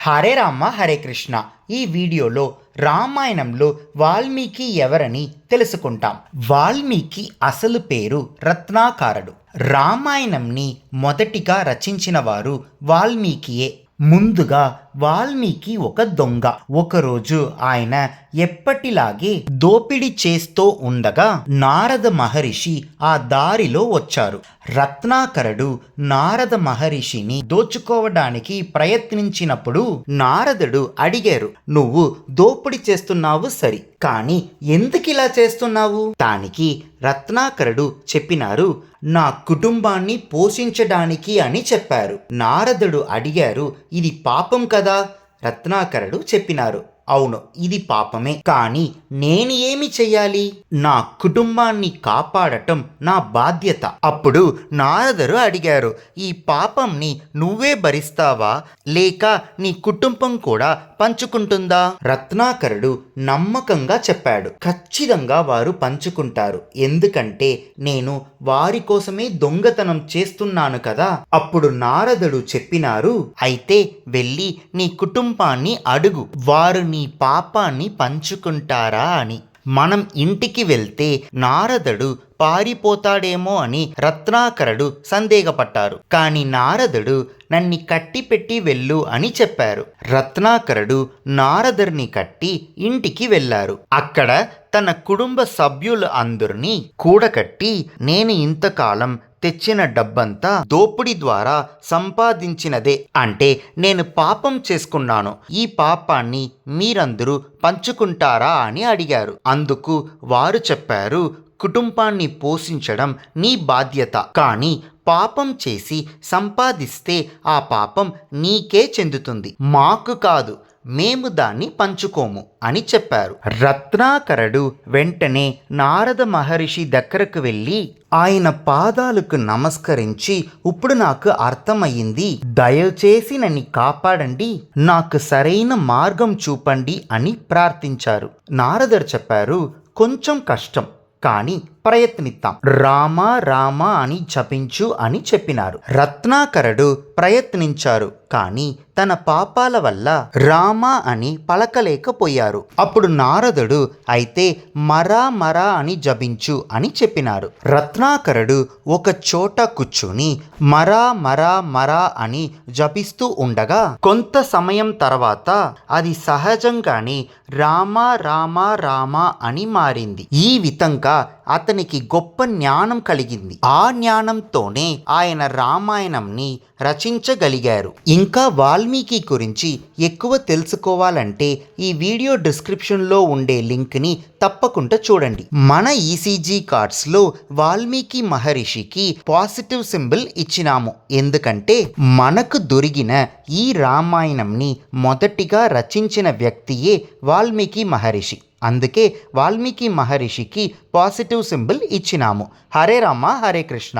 హరే రామ హరే కృష్ణ. ఈ వీడియోలో రామాయణంలో వాల్మీకి ఎవరని తెలుసుకుంటాం. వాల్మీకి అసలు పేరు రత్నాకరుడు. రామాయణంని మొదటిగా రచించిన వారు వాల్మీకియే. ముందుగా వాల్మీకి ఒక దొంగ. ఒకరోజు ఆయన ఎప్పటిలాగే దోపిడీ చేస్తూ ఉండగా నారద మహర్షి ఆ దారిలో వచ్చారు. రత్నాకరుడు నారద మహర్షిని దోచుకోవడానికి ప్రయత్నించినప్పుడు నారదుడు అడిగారు, నువ్వు దోపిడీ చేస్తున్నావు సరి, కానీ ఎందుకిలా చేస్తున్నావు? దానికి రత్నాకరుడు చెప్పినారు, నా కుటుంబాన్ని పోషించడానికి అని చెప్పారు. నారదుడు అడిగారు, ఇది పాపం కదా? రత్నాకరుడు చెప్పినారు, అవును, ఇది పాపమే, కానీ నేను ఏమి చెయ్యాలి? నా కుటుంబాన్ని కాపాడటం నా బాధ్యత. అప్పుడు నారదుడు అడిగారు, ఈ పాపంని నువ్వే భరిస్తావా లేక నీ కుటుంబం కూడా పంచుకుంటుందా? రత్నాకరుడు నమ్మకంగా చెప్పాడు, ఖచ్చితంగా వారు పంచుకుంటారు, ఎందుకంటే నేను వారి కోసమే దొంగతనం చేస్తున్నాను కదా. అప్పుడు నారదుడు చెప్పినారు, అయితే వెళ్ళి నీ కుటుంబాన్ని అడుగు, వారు నీ పాపాన్ని పంచుకుంటారా అని. మనం ఇంటికి వెళ్తే నారదుడు పారిపోతాడేమో అని రత్నాకరుడు సందేహపడ్డారు. కానీ నారదుడు నన్ను కట్టిపెట్టి వెళ్ళు అని చెప్పారు. రత్నాకరుడు నారదుడిని కట్టి ఇంటికి వెళ్ళారు. అక్కడ తన కుటుంబ సభ్యులు అందరినీ కూడకట్టి, నేను ఇంతకాలం తెచ్చిన డబ్బంతా దోపిడీ ద్వారా సంపాదించినదే, అంటే నేను పాపం చేసుకున్నాను, ఈ పాపాన్ని మీరందరూ పంచుకుంటారా అని అడిగారు. అందుకు వారు చెప్పారు, కుటుంబాన్ని పోషించడం నీ బాధ్యత, కానీ పాపం చేసి సంపాదిస్తే ఆ పాపం నీకే చెందుతుంది, మాకు కాదు, మేము దాన్ని పంచుకోము అని చెప్పారు. రత్నాకరుడు వెంటనే నారద మహర్షి దగ్గరకు వెళ్ళి ఆయన పాదాలకు నమస్కరించి, ఇప్పుడు నాకు అర్థమయ్యింది, దయచేసి నన్ను కాపాడండి, నాకు సరైన మార్గం చూపండి అని ప్రార్థించారు. నారదుడు చెప్పారు, కొంచెం కష్టం, కానీ ప్రయత్నిద్దాం, రామ రామ అని జపించు అని చెప్పినారు. రత్నాకరుడు ప్రయత్నించారు, కానీ తన పాపాల వల్ల రామ అని పలకలేకపోయారు. అప్పుడు నారదుడు, అయితే మరా మరా అని జపించు అని చెప్పినారు. రత్నాకరుడు ఒక చోట కూర్చుని మరా మరా మరా అని జపిస్తూ ఉండగా కొంత సమయం తర్వాత అది సహజంగానే రామ రామ రామ అని మారింది. ఈ విధంగా అతనికి గొప్ప జ్ఞానం కలిగింది. ఆ జ్ఞానంతోనే ఆయన రామాయణంని రచించగలిగారు. ఇంకా వాల్మీకి గురించి ఎక్కువ తెలుసుకోవాలంటే ఈ వీడియో డిస్క్రిప్షన్లో ఉండే లింక్ని తప్పకుండా చూడండి. మన ఈసీజీ కార్డ్స్లో వాల్మీకి మహర్షికి పాజిటివ్ సింబల్ ఇచ్చినాము, ఎందుకంటే మనకు దొరికిన ఈ రామాయణంని మొదటిగా రచించిన వ్యక్తియే వాల్మీకి మహర్షి. అందుకే వాల్మీకి మహర్షికి పాజిటివ్ సింబల్ ఇచ్చినాము. హరే రామ హరే కృష్ణ.